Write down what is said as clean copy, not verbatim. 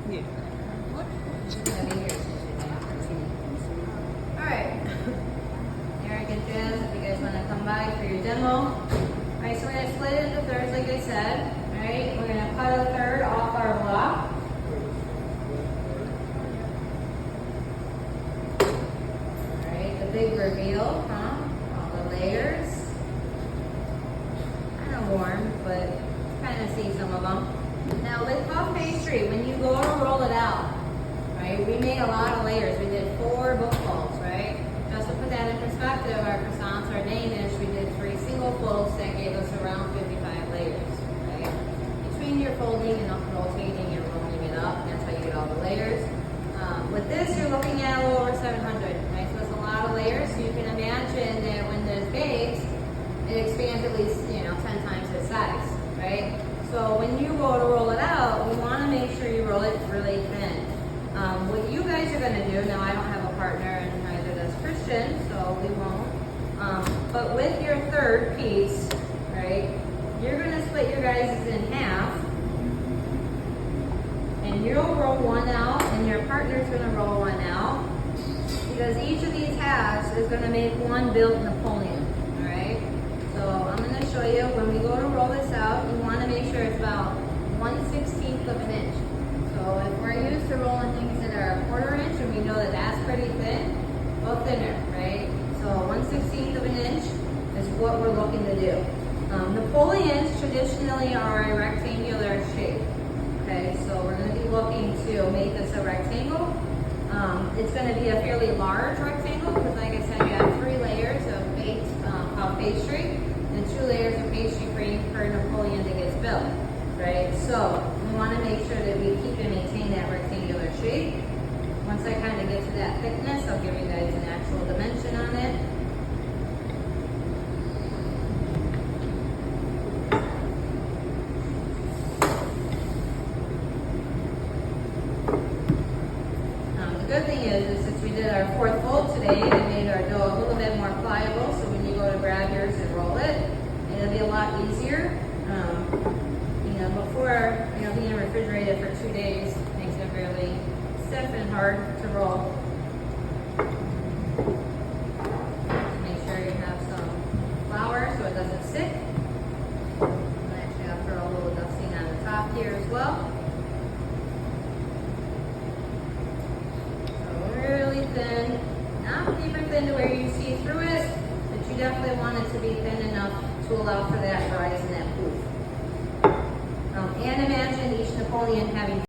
Yeah. Alright. Eric and Jazz, if you guys want to come by for your demo. Alright, so we're going to split it into thirds like I said. Alright, we're going to cut a third off our block. Alright, the big reveal, huh? All the layers. Kind of warm, but kind of see some of them. Now with puff pastry, when you go to roll it out, right, we made a lot of layers. We did 4 book folds, right? Just to put that in perspective, our croissants are Danish. We did 3 single folds that gave us around 55 layers, right? Between your folding and rotating, you're rolling it up. That's how you get all the layers. With this, you're looking at a little over 700, right? So it's a lot of layers. So you can imagine that when this bakes, it expands at least, 10 times its size, right? So when you go to roll it out, we want to make sure you roll it really thin. What you guys are going to do, now I don't have a partner and neither does Christian, so we won't. But with your third piece, right, you're going to split your guys in half. And you'll roll one out and your partner's going to roll one out. Because each of these halves is going to make one built Napoleon, alright? So I'm going to show you, when we go to roll this out, you want to make sure it's about 1/16 of an inch. So if we're used to rolling things that are a 1/4 inch and we know that that's pretty thin, go thinner, right? So 1/16 of an inch is what we're looking to do. Napoleons traditionally are a rectangular shape. Okay, so we're going to be looking to make this a rectangle. It's going to be a fairly large rectangle because, like I said, you have 3 layers of baked puff pastry and 2 layers of pastry cream per Napoleon that gets built, right? So we want to make sure that we keep and maintain that rectangular shape. Once I kind of get to that thickness, I'll give you guys an actual dimension on it. The good thing is since we did our 4th fold today, we made our dough a little bit more pliable, so when you go to grab yours and roll it, it'll be a lot easier. Before, being refrigerated for 2 days makes it really stiff and hard to roll. Make sure you have some flour so it doesn't stick. Actually, I'll throw a little dusting on the top here as well. Really thin, not paper thin to where you see through it, but you definitely want it to be thin enough to allow for that rise and that poof. And imagine each Napoleon having